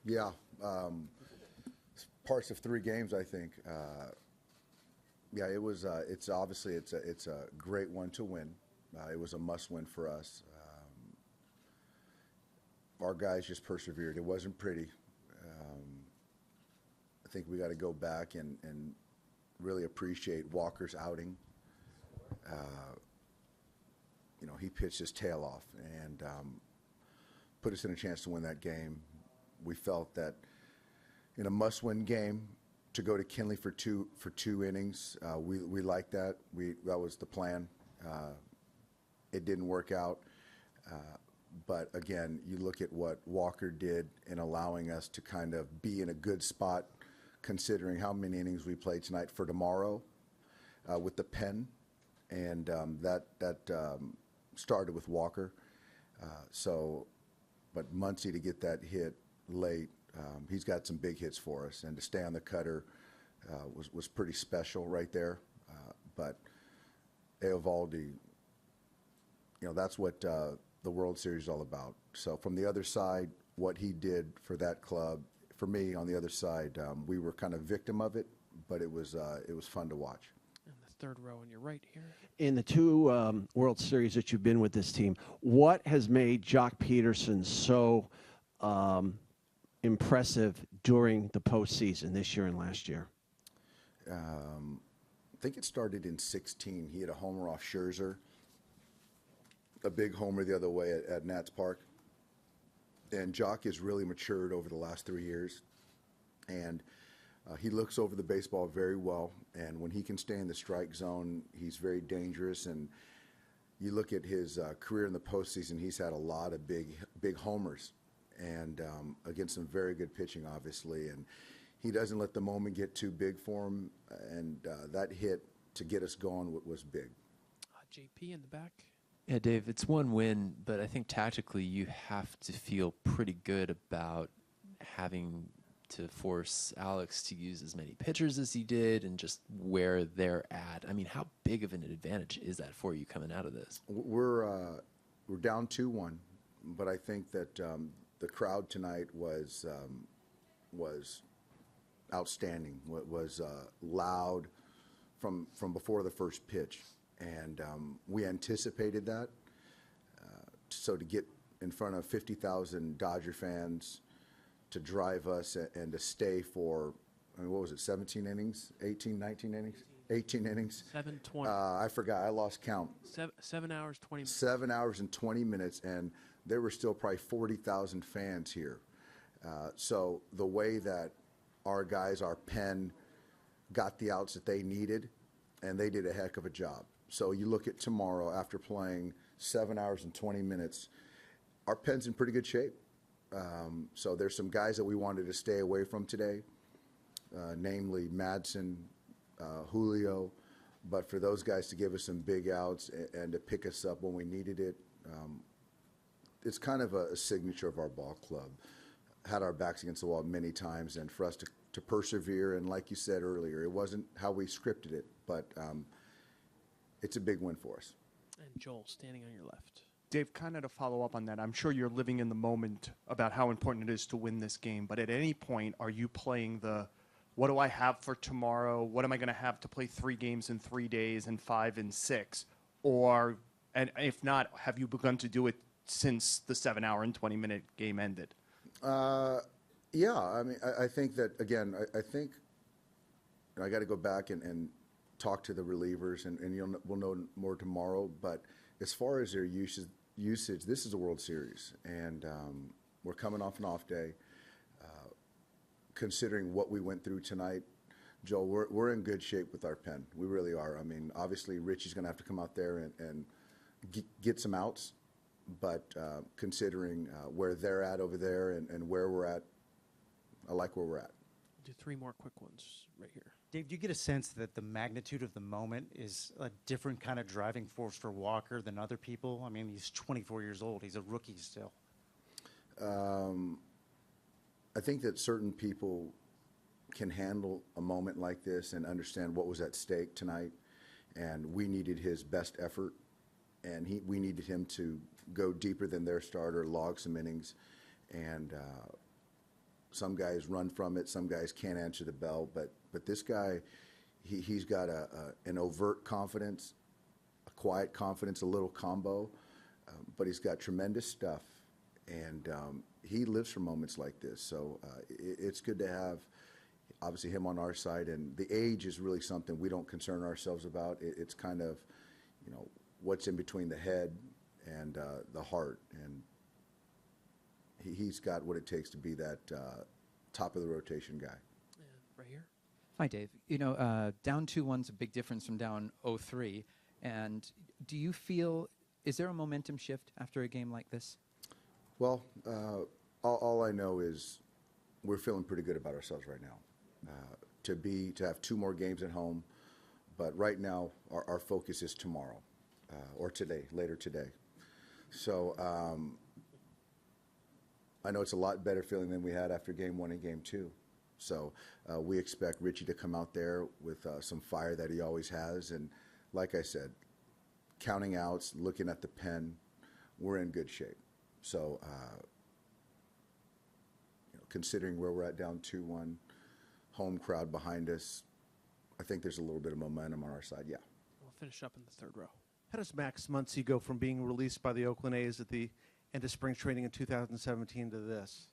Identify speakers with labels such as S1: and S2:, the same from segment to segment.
S1: Yeah, parts of 3 games, I think. Yeah, it was. It's obviously it's a great one to win. It was a must-win for us. Our guys just persevered. It wasn't pretty. I think we got to go back and really appreciate Walker's outing. He pitched his tail off and put us in a chance to win that game. We felt that in a must-win game, to go to Kinley for two innings, we liked that. That was the plan. It didn't work out. But again, you look at what Walker did in allowing us to kind of be in a good spot, considering how many innings we played tonight for tomorrow with the pen, and that started with Walker. But Muncy to get that hit late, he's got some big hits for us, and to stay on the cutter was pretty special right there. But Eovaldi, that's what the World Series is all about. So from the other side, what he did for that club, for me on the other side, we were kind of victim of it, but it was fun to watch.
S2: And the third row on your right here.
S3: In the 2 World Series that you've been with this team, what has made Jock Peterson so impressive during the postseason this year and last year?
S1: I think it started in 16. He had a homer off Scherzer, a big homer the other way at Nats Park. And Jock has really matured over the last 3 years. And he looks over the baseball very well. And when he can stay in the strike zone, he's very dangerous. And you look at his career in the postseason, he's had a lot of big homers. And against some very good pitching, obviously. And he doesn't let the moment get too big for him. And that hit to get us going was big.
S2: JP in the back.
S4: Yeah, Dave, it's one win, but I think tactically you have to feel pretty good about having to force Alex to use as many pitchers as he did and just where they're at. I mean, how big of an advantage is that for you coming out of this?
S1: We're down 2-1, but I think that the crowd tonight was outstanding. Was loud from before the first pitch. And we anticipated that. So to get in front of 50,000 Dodger fans, to drive us and to stay for, what was it, 17 innings, 18, 19 innings? 18 innings.
S2: 7:20.
S1: I forgot. I lost count.
S2: 7 hours, 20 minutes.
S1: 7 hours and 20 minutes, and there were still probably 40,000 fans here. So the way that our guys, our pen, got the outs that they needed, and they did a heck of a job. So you look at tomorrow, after playing 7 hours and 20 minutes, our pen's in pretty good shape. So there's some guys that we wanted to stay away from today, namely Madsen, Julio. But for those guys to give us some big outs and to pick us up when we needed it, it's kind of a signature of our ball club. Had our backs against the wall many times, and for us to persevere, and like you said earlier, it wasn't how we scripted it, but it's a big win for us.
S2: And Joel, standing on your left.
S5: Dave, kind of to follow up on that, I'm sure you're living in the moment about how important it is to win this game, but at any point, are you playing the, what do I have for tomorrow? What am I going to have to play 3 games in 3 days and 5 in 6? Or, and if not, have you begun to do it since the 7 hour and 20 minute game ended?
S1: Yeah, I mean, I think that, again, I think I got to go back and talk to the relievers, and we'll know more tomorrow. But as far as their usage, this is a World Series, and we're coming off an off day. Considering what we went through tonight, Joel, we're in good shape with our pen. We really are. I mean, obviously, Richie's going to have to come out there and get some outs. But considering where they're at over there and where we're at, I like where we're at.
S2: Do 3 more quick ones right here.
S6: Dave, do you get a sense that the magnitude of the moment is a different kind of driving force for Walker than other people? I mean, he's 24 years old. He's a rookie still.
S1: I think that certain people can handle a moment like this and understand what was at stake tonight, and we needed his best effort, and we needed him to go deeper than their starter, log some innings, and Some guys run from it. Some guys can't answer the bell. But this guy, he's got an overt confidence, a quiet confidence, a little combo, but he's got tremendous stuff, and he lives for moments like this. So it's good to have, obviously, him on our side. And the age is really something we don't concern ourselves about. It's kind of, what's in between the head and the heart. And he's got what it takes to be that top of the rotation guy.
S2: And right here.
S7: Hi, Dave. Down 2-1's a big difference from down 0-3. And do you feel, is there a momentum shift after a game like this?
S1: Well, all I know is we're feeling pretty good about ourselves right now. To have 2 more games at home, but right now our focus is tomorrow or today, later today. So I know it's a lot better feeling than we had after game 1 and game 2. So we expect Richie to come out there with some fire that he always has. And like I said, counting outs, looking at the pen, we're in good shape. So considering where we're at down 2-1, home crowd behind us, I think there's a little bit of momentum on our side, yeah.
S2: We'll finish up in the third row.
S8: How does Max Muncy go from being released by the Oakland A's at the end of spring training in 2017 to this?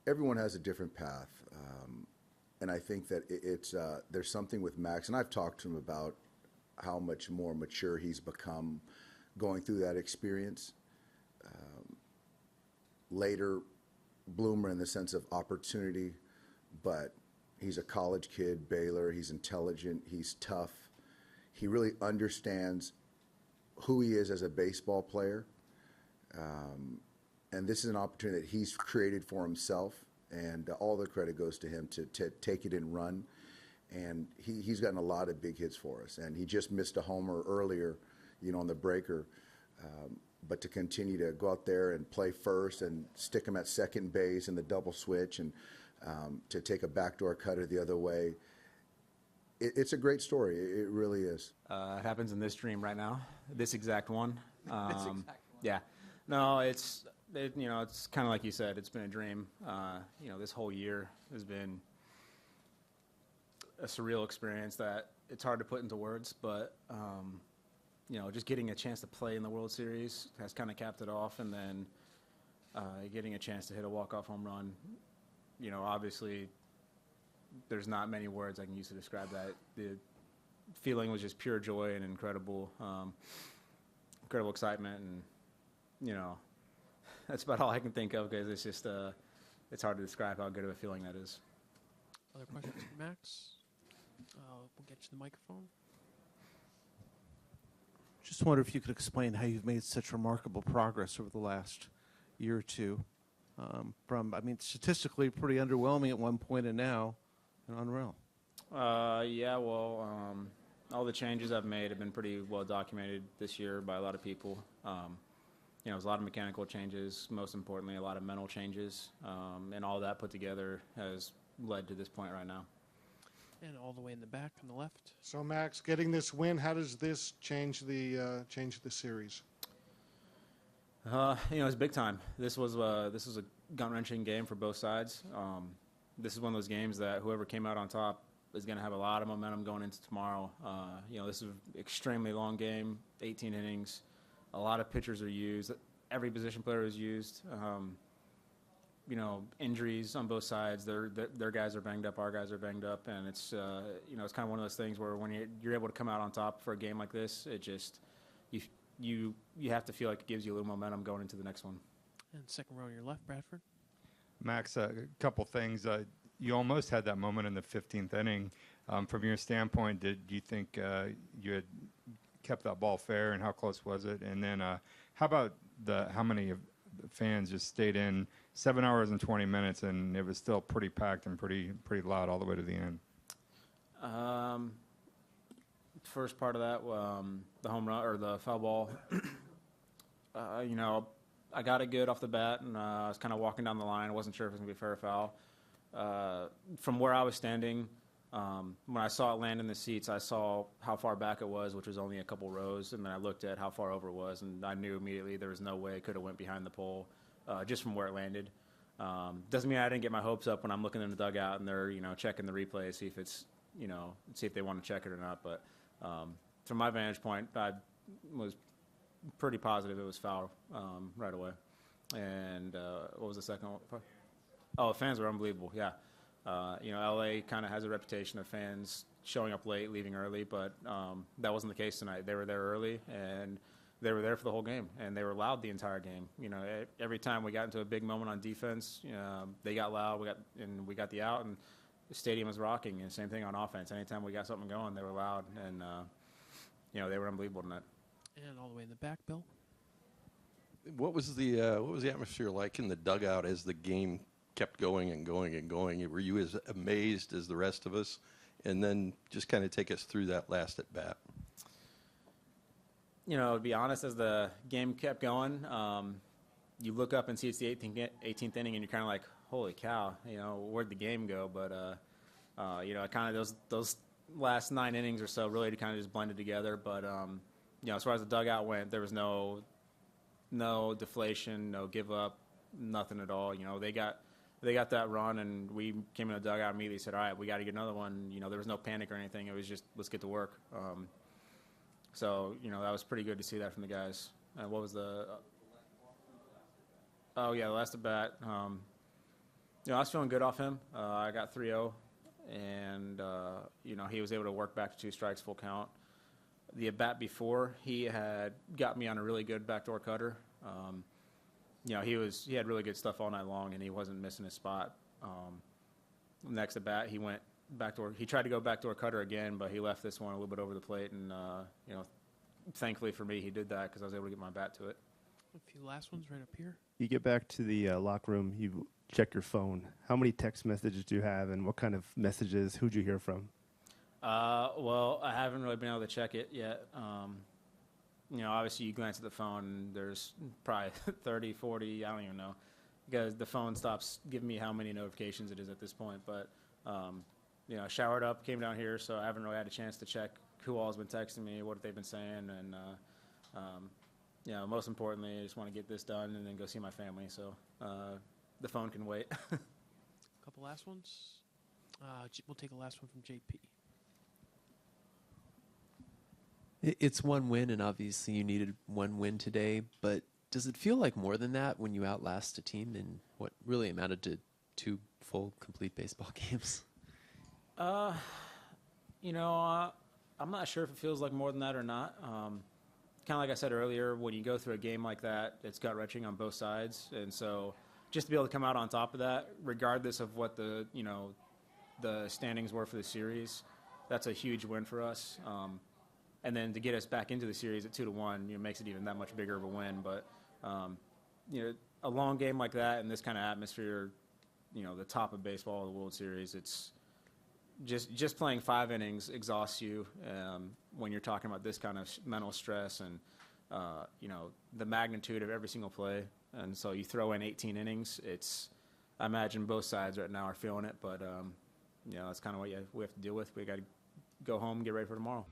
S1: Everyone has a different path, and I think that there's something with Max, and I've talked to him about how much more mature he's become going through that experience. Later bloomer in the sense of opportunity, but he's a college kid, Baylor. He's intelligent. He's tough. He really understands who he is as a baseball player. And this is an opportunity that he's created for himself, and all the credit goes to him to take it and run. And he's gotten a lot of big hits for us. And he just missed a homer earlier, on the breaker. But to continue to go out there and play first and stick him at second base in the double switch, and to take a backdoor cutter the other way, it's a great story. It really is.
S9: It happens in this dream right now, this exact one. Yeah. No, it's kind of like you said. It's been a dream. This whole year has been a surreal experience that it's hard to put into words, but just getting a chance to play in the World Series has kind of capped it off, and then getting a chance to hit a walk-off home run. Obviously, there's not many words I can use to describe that. The feeling was just pure joy and incredible excitement, and that's about all I can think of, because it's just it's hard to describe how good of a feeling that is.
S2: Other questions for Max? We'll get you the microphone.
S8: Just wonder if you could explain how you've made such remarkable progress over the last year or two. Statistically pretty underwhelming at one point, and now unreal.
S9: All the changes I've made have been pretty well documented this year by a lot of people. There's a lot of mechanical changes, most importantly, a lot of mental changes, and all that put together has led to this point right now.
S2: And all the way in the back on the left.
S10: So, Max, getting this win, how does this change the series?
S9: It's big time. This was a gut-wrenching game for both sides. This is one of those games that whoever came out on top is going to have a lot of momentum going into tomorrow. This is an extremely long game, 18 innings. A lot of pitchers are used. Every position player is used. Injuries on both sides. Their guys are banged up. Our guys are banged up, and it's it's kind of one of those things where when you're able to come out on top for a game like this, it just you have to feel like it gives you a little momentum going into the next one.
S2: And second row on your left, Bradford.
S11: Max, a couple things. You almost had that moment in the 15th inning. From your standpoint, did you think you had kept that ball fair, and how close was it? And then how about how many of the fans just stayed in 7 hours and 20 minutes, and it was still pretty packed and pretty loud all the way to the end?
S9: First part of that, the home run or the foul ball. I got it good off the bat, and I was kind of walking down the line. I wasn't sure if it was going to be fair or foul. From where I was standing, when I saw it land in the seats, I saw how far back it was, which was only a couple rows, and then I looked at how far over it was, and I knew immediately there was no way it could have went behind the pole, just from where it landed. Doesn't mean I didn't get my hopes up when I'm looking in the dugout and they're, checking the replay, see if it's, see if they want to check it or not. But from my vantage point, I was pretty positive it was foul right away. And what was the second one? Oh, fans were unbelievable. Yeah. LA kind of has a reputation of fans showing up late, leaving early, but that wasn't the case tonight. They were there early, and they were there for the whole game, and they were loud the entire game. Every time we got into a big moment on defense, they got loud. We got the out, and the stadium was rocking. And same thing on offense. Anytime we got something going, they were loud, and they were unbelievable tonight.
S2: And all the way in the back, Bill.
S12: What was the atmosphere like in the dugout as the game kept going and going and going? Were you as amazed as the rest of us? And then just kind of take us through that last at bat.
S9: To be honest, as the game kept going, you look up and see it's the 18th inning, and you're kind of like, holy cow, where'd the game go? But, kind of those last 9 innings or so really kind of just blended together. But, as far as the dugout went, there was no deflation, no give up, nothing at all. They got that run, and we came in the dugout and immediately said, all right, we got to get another one. There was no panic or anything. It was just, let's get to work. So, that was pretty good to see that from the guys. What was the the last at bat. I was feeling good off him. I got 3-0, and, he was able to work back to 2 strikes, full count. The at bat before, he had got me on a really good backdoor cutter. He had really good stuff all night long, and he wasn't missing his spot. Next at bat, he went backdoor. He tried to go backdoor cutter again, but he left this one a little bit over the plate, and thankfully for me, he did that because I was able to get my bat to it.
S2: A few last ones right up here.
S13: You get back to the locker room, you check your phone. How many text messages do you have, and what kind of messages? Who'd you hear from?
S9: Well, I haven't really been able to check it yet. Obviously you glance at the phone and there's probably 30, 40, I don't even know, because the phone stops giving me how many notifications it is at this point. But, I showered up, came down here, so I haven't really had a chance to check who all has been texting me, what they've been saying. And, most importantly, I just want to get this done and then go see my family. So the phone can wait.
S2: A couple last ones. We'll take a last one from JP.
S4: It's one win, and obviously you needed one win today, but does it feel like more than that when you outlast a team in what really amounted to 2 full, complete baseball games?
S9: I'm not sure if it feels like more than that or not. Kind of like I said earlier, when you go through a game like that, it's gut-wrenching on both sides. And so just to be able to come out on top of that, regardless of what the standings were for the series, that's a huge win for us. And then to get us back into the series at 2-1, makes it even that much bigger of a win. But a long game like that in this kind of atmosphere, the top of baseball, the World Series, it's just playing 5 innings exhausts you when you're talking about this kind of mental stress and the magnitude of every single play. And so you throw in 18 innings. I imagine both sides right now are feeling it, but that's kind of what we have to deal with. We got to go home and get ready for tomorrow.